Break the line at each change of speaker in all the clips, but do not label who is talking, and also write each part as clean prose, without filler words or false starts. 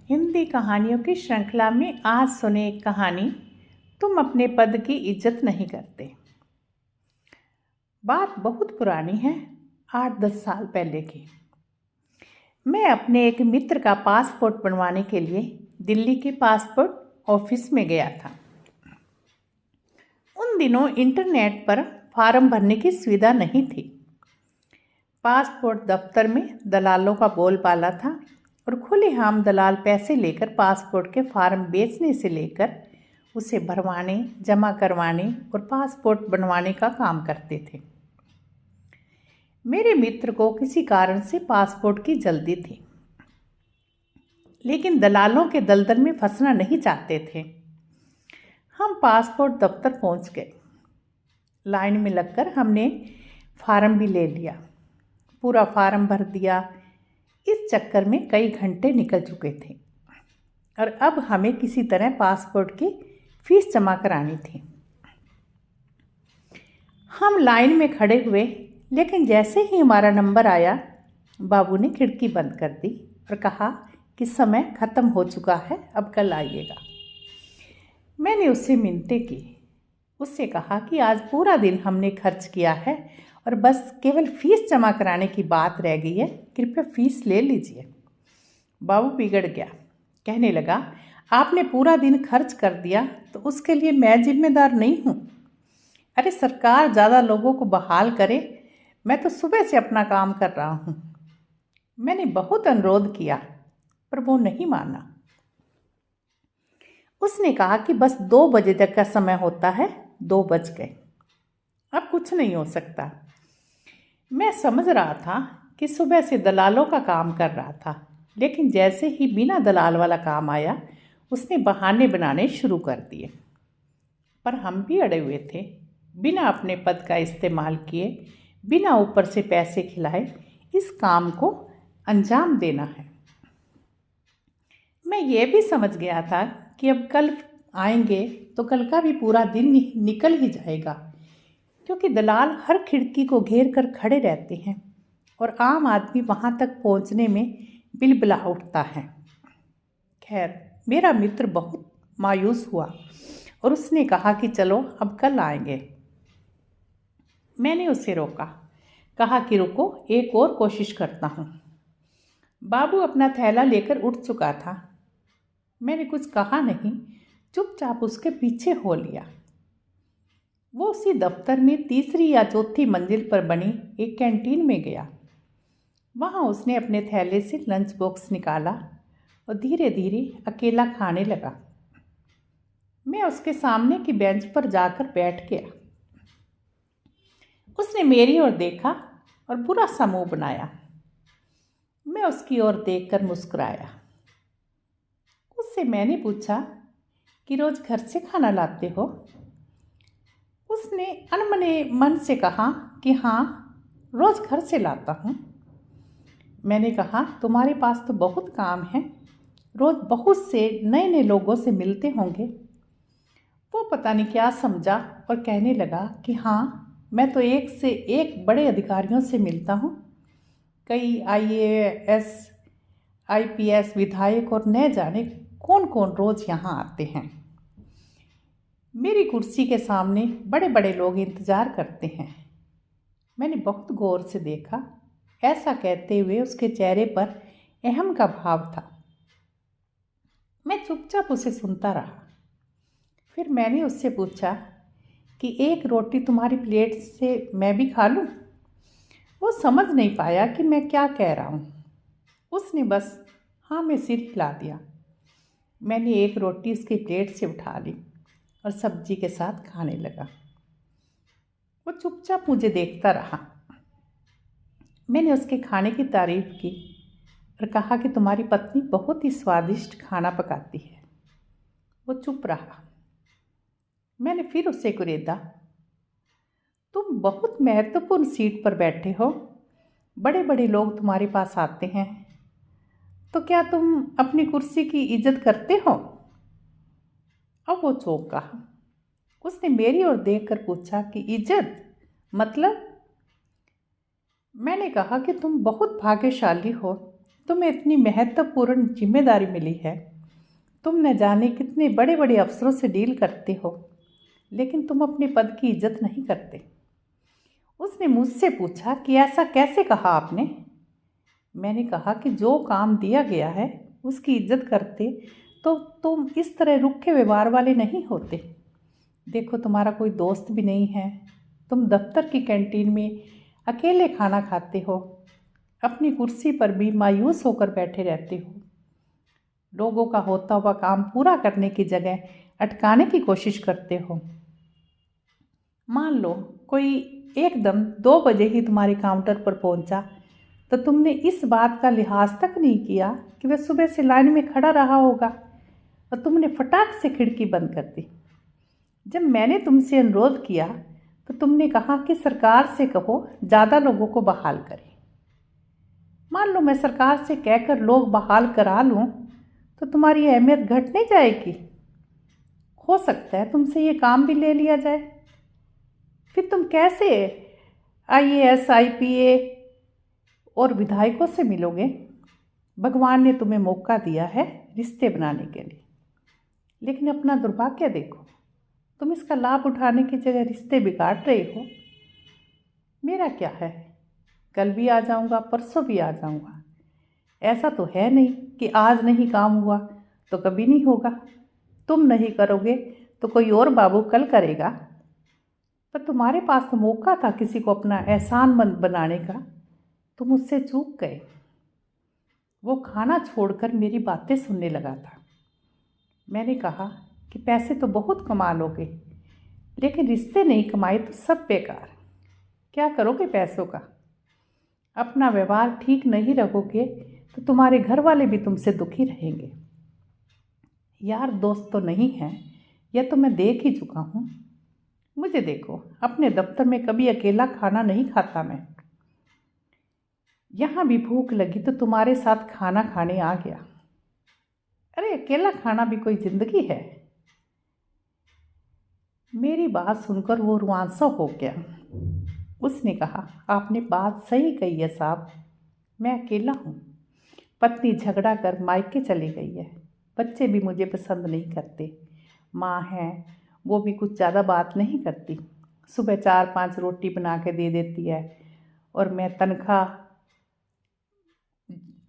हिंदी कहानियों की श्रृंखला में आज सुने एक कहानी, तुम अपने पद की इज्जत नहीं करते। बात बहुत पुरानी है, 8-10 साल पहले की। मैं अपने एक मित्र का पासपोर्ट बनवाने के लिए दिल्ली के पासपोर्ट ऑफिस में गया था। उन दिनों इंटरनेट पर फॉर्म भरने की सुविधा नहीं थी। पासपोर्ट दफ्तर में दलालों का बोलबाला था और खुलेआम दलाल पैसे लेकर पासपोर्ट के फॉर्म बेचने से लेकर उसे भरवाने, जमा करवाने और पासपोर्ट बनवाने का काम करते थे। मेरे मित्र को किसी कारण से पासपोर्ट की जल्दी थी, लेकिन दलालों के दलदल में फंसना नहीं चाहते थे। हम पासपोर्ट दफ्तर पहुंच गए। लाइन में लगकर हमने फॉर्म भी ले लिया, पूरा फॉर्म भर दिया। इस चक्कर में कई घंटे निकल चुके थे और अब हमें किसी तरह पासपोर्ट की फीस जमा करानी थी। हम लाइन में खड़े हुए, लेकिन जैसे ही हमारा नंबर आया, बाबू ने खिड़की बंद कर दी और कहा कि समय ख़त्म हो चुका है, अब कल आइएगा। मैंने उससे मिन्नतें की। उससे कहा कि आज पूरा दिन हमने खर्च किया है और बस केवल फीस जमा कराने की बात रह गई है, कृपया फीस ले लीजिए। बाबू बिगड़ गया, कहने लगा, आपने पूरा दिन खर्च कर दिया तो उसके लिए मैं जिम्मेदार नहीं हूँ। अरे सरकार ज़्यादा लोगों को बहाल करे, मैं तो सुबह से अपना काम कर रहा हूँ। मैंने बहुत अनुरोध किया पर वो नहीं माना। उसने कहा कि बस 2 बजे तक का समय होता है। 2 बज गए, अब कुछ नहीं हो सकता। मैं समझ रहा था कि सुबह से दलालों का काम कर रहा था, लेकिन जैसे ही बिना दलाल वाला काम आया, उसने बहाने बनाने शुरू कर दिए। पर हम भी अड़े हुए थे। बिना अपने पद का इस्तेमाल किए, बिना ऊपर से पैसे खिलाए इस काम को अंजाम देना है। मैं ये भी समझ गया था कि अब कल आएंगे तो कल का भी पूरा दिन निकल ही जाएगा, क्योंकि दलाल हर खिड़की को घेर कर खड़े रहते हैं और आम आदमी वहाँ तक पहुँचने में बिलबिला उठता है। खैर, मेरा मित्र बहुत मायूस हुआ और उसने कहा कि चलो अब कल आएंगे। मैंने उसे रोका, कहा कि रुको, एक और कोशिश करता हूँ। बाबू अपना थैला लेकर उठ चुका था। मैंने कुछ कहा नहीं, चुपचाप उसके पीछे हो लिया। वो उसी दफ्तर में तीसरी या चौथी मंजिल पर बनी एक कैंटीन में गया। वहाँ उसने अपने थैले से लंच बॉक्स निकाला और धीरे धीरे अकेला खाने लगा। मैं उसके सामने की बेंच पर जाकर बैठ गया। उसने मेरी ओर देखा और बुरा सा मुंह बनाया। मैं उसकी ओर देखकर मुस्कुराया। उससे मैंने पूछा कि रोज़ घर से खाना लाते हो? उसने अनमने मन से कहा कि हाँ, रोज़ घर से लाता हूँ। मैंने कहा, तुम्हारे पास तो बहुत काम है, रोज़ बहुत से नए नए लोगों से मिलते होंगे। वो पता नहीं क्या समझा और कहने लगा कि हाँ, मैं तो एक से एक बड़े अधिकारियों से मिलता हूँ। कई IAS, IPS विधायक और न जाने कौन कौन रोज़ यहाँ आते हैं। मेरी कुर्सी के सामने बड़े बड़े लोग इंतज़ार करते हैं। मैंने बहुत गौर से देखा। ऐसा कहते हुए उसके चेहरे पर अहम का भाव था। मैं चुपचाप उसे सुनता रहा। फिर मैंने उससे पूछा कि एक रोटी तुम्हारी प्लेट से मैं भी खा लूँ? वो समझ नहीं पाया कि मैं क्या कह रहा हूँ। उसने बस हाँ में सिर हिला दिया। मैंने एक रोटी उसकी प्लेट से उठा ली और सब्जी के साथ खाने लगा। वो चुपचाप मुझे देखता रहा। मैंने उसके खाने की तारीफ की और कहा कि तुम्हारी पत्नी बहुत ही स्वादिष्ट खाना पकाती है। वो चुप रहा। मैंने फिर उससे कुरेदा, तुम बहुत महत्वपूर्ण सीट पर बैठे हो, बड़े बड़े लोग तुम्हारे पास आते हैं, तो क्या तुम अपनी कुर्सी की इज्जत करते हो? अब वो चौंका। उसने मेरी ओर देखकर पूछा कि इज्जत मतलब? मैंने कहा कि तुम बहुत भाग्यशाली हो, तुम्हें इतनी महत्वपूर्ण जिम्मेदारी मिली है। तुम न जाने कितने बड़े बड़े अफसरों से डील करते हो, लेकिन तुम अपने पद की इज्जत नहीं करते। उसने मुझसे पूछा कि ऐसा कैसे कहा आपने। मैंने कहा कि जो काम दिया गया है उसकी इज्जत करते तो तुम इस तरह रूखे व्यवहार वाले नहीं होते। देखो, तुम्हारा कोई दोस्त भी नहीं है। तुम दफ्तर की कैंटीन में अकेले खाना खाते हो, अपनी कुर्सी पर भी मायूस होकर बैठे रहते हो। लोगों का होता हुआ काम पूरा करने की जगह अटकाने की कोशिश करते हो। मान लो कोई एकदम 2 बजे ही तुम्हारे काउंटर पर पहुंचा तो तुमने इस बात का लिहाज तक नहीं किया कि वह सुबह से लाइन में खड़ा रहा होगा, और तुमने फटाक से खिड़की बंद कर दी। जब मैंने तुमसे अनुरोध किया तो तुमने कहा कि सरकार से कहो ज़्यादा लोगों को बहाल करें। मान लो मैं सरकार से कहकर लोग बहाल करा लूँ तो तुम्हारी अहमियत घट नहीं जाएगी। हो सकता है तुमसे ये काम भी ले लिया जाए। फिर तुम कैसे IAS IPA और विधायकों से मिलोगे। भगवान ने तुम्हें मौका दिया है रिश्ते बनाने के लिए, लेकिन अपना दुर्भाग्य देखो, तुम इसका लाभ उठाने की जगह रिश्ते बिगाड़ रहे हो। मेरा क्या है, कल भी आ जाऊंगा, परसों भी आ जाऊंगा। ऐसा तो है नहीं कि आज नहीं काम हुआ तो कभी नहीं होगा। तुम नहीं करोगे तो कोई और बाबू कल करेगा। पर तुम्हारे पास तो मौका था किसी को अपना एहसानमंद बनाने का, तुम उससे चूक गए। वो खाना छोड़कर मेरी बातें सुनने लगा था। मैंने कहा कि पैसे तो बहुत कमा लोगे, लेकिन रिश्ते नहीं कमाए तो सब बेकार। क्या करोगे पैसों का? अपना व्यवहार ठीक नहीं रखोगे तो तुम्हारे घर वाले भी तुमसे दुखी रहेंगे। यार दोस्त तो नहीं है, यह तो मैं देख ही चुका हूँ। मुझे देखो, अपने दफ्तर में कभी अकेला खाना नहीं खाता मैं। यहाँ भी भूख लगी तो तुम्हारे साथ खाना खाने आ गया। अरे अकेला खाना भी कोई जिंदगी है? मेरी बात सुनकर वो रुआंसा हो गया। उसने कहा, आपने बात सही कही है साहब, मैं अकेला हूँ। पत्नी झगड़ा कर मायके चली गई है। बच्चे भी मुझे पसंद नहीं करते। माँ है, वो भी कुछ ज़्यादा बात नहीं करती। सुबह 4-5 रोटी बना के दे देती है और मैं तनख्वाह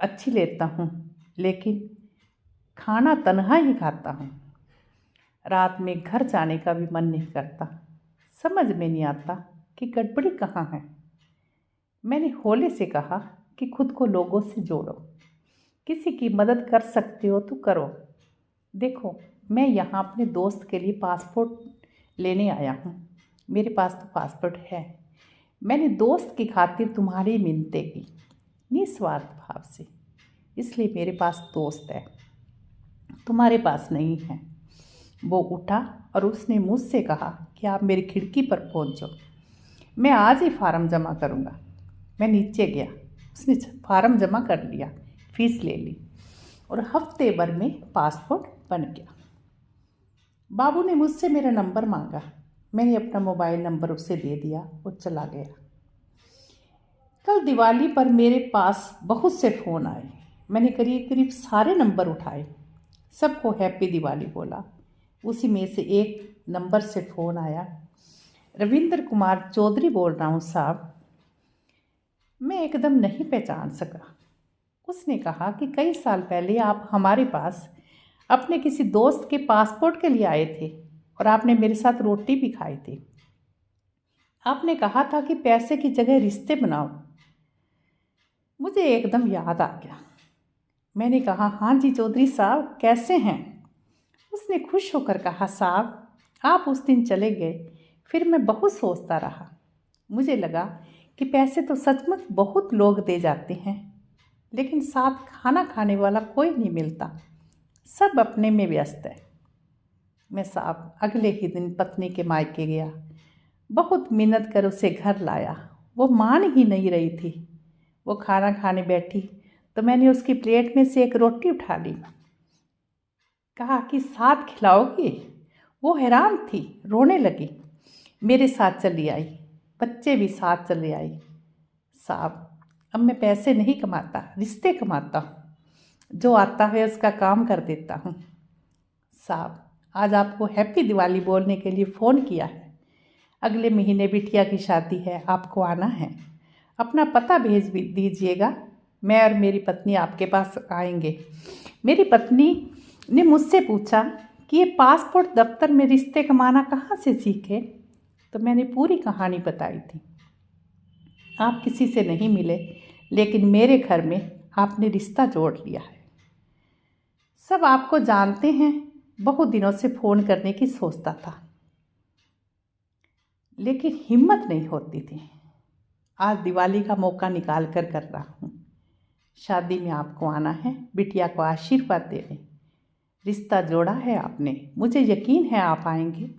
अच्छी लेता हूँ, लेकिन खाना तन्हा ही खाता हूँ। रात में घर जाने का भी मन नहीं करता। समझ में नहीं आता कि गड़बड़ी कहाँ है। मैंने होले से कहा कि खुद को लोगों से जोड़ो, किसी की मदद कर सकते हो तो करो। देखो, मैं यहाँ अपने दोस्त के लिए पासपोर्ट लेने आया हूँ। मेरे पास तो पासपोर्ट है। मैंने दोस्त की खातिर तुम्हारी मिन्नतें की, निस्वार्थ भाव से, इसलिए मेरे पास दोस्त है, तुम्हारे पास नहीं है। वो उठा और उसने मुझसे कहा कि आप मेरी खिड़की पर पहुंचो, मैं आज ही फार्म जमा करूंगा। मैं नीचे गया, उसने फार्म जमा कर लिया, फीस ले ली और हफ्ते भर में पासपोर्ट बन गया। बाबू ने मुझसे मेरा नंबर मांगा। मैंने अपना मोबाइल नंबर उसे दे दिया और चला गया। कल दिवाली पर मेरे पास बहुत से फ़ोन आए। मैंने करीब करीब सारे नंबर उठाए, सबको हैप्पी दिवाली बोला। उसी में से एक नंबर से फ़ोन आया। रविंद्र कुमार चौधरी बोल रहा हूँ साहब। मैं एकदम नहीं पहचान सका। उसने कहा कि कई साल पहले आप हमारे पास अपने किसी दोस्त के पासपोर्ट के लिए आए थे और आपने मेरे साथ रोटी भी खाई थी। आपने कहा था कि पैसे की जगह रिश्ते बनाओ। मुझे एकदम याद आ गया। मैंने कहा, हाँ जी चौधरी साहब, कैसे हैं? उसने खुश होकर कहा, साहब आप उस दिन चले गए, फिर मैं बहुत सोचता रहा। मुझे लगा कि पैसे तो सचमुच बहुत लोग दे जाते हैं, लेकिन साथ खाना खाने वाला कोई नहीं मिलता, सब अपने में व्यस्त है। मैं साहब अगले ही दिन पत्नी के मायके गया। बहुत मिन्नत कर उसे घर लाया। वो मान ही नहीं रही थी। वो खाना खाने बैठी तो मैंने उसकी प्लेट में से एक रोटी उठा ली। कहा कि साथ खिलाओगी? वो हैरान थी, रोने लगी। मेरे साथ चली आई, बच्चे भी साथ चले आए। साहब अब मैं पैसे नहीं कमाता, रिश्ते कमाता हूँ। जो आता है उसका काम कर देता हूँ। साहब, आज आपको हैप्पी दिवाली बोलने के लिए फ़ोन किया है। अगले महीने बिटिया की शादी है, आपको आना है। अपना पता भेज भी दीजिएगा, मैं और मेरी पत्नी आपके पास आएंगे। मेरी पत्नी ने मुझसे पूछा कि ये पासपोर्ट दफ्तर में रिश्ते कमाना कहाँ से सीखे, तो मैंने पूरी कहानी बताई थी। आप किसी से नहीं मिले, लेकिन मेरे घर में आपने रिश्ता जोड़ लिया है। सब आपको जानते हैं, बहुत दिनों से फ़ोन करने की सोचता था, लेकिन हिम्मत नहीं होती थी। आज दिवाली का मौका निकाल कर रहा हूँ। शादी में आपको आना है, बिटिया को आशीर्वाद देने। रिश्ता जोड़ा है आपने, मुझे यकीन है आप आएंगे।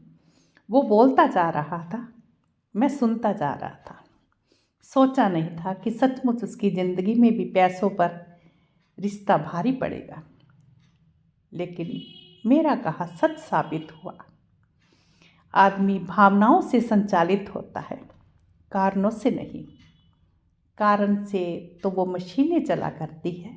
वो बोलता जा रहा था, मैं सुनता जा रहा था। सोचा नहीं था कि सचमुच उसकी ज़िंदगी में भी पैसों पर रिश्ता भारी पड़ेगा, लेकिन मेरा कहा सच साबित हुआ। आदमी भावनाओं से संचालित होता है, कारणों से नहीं। कारण से तो वो मशीनें चला करती है,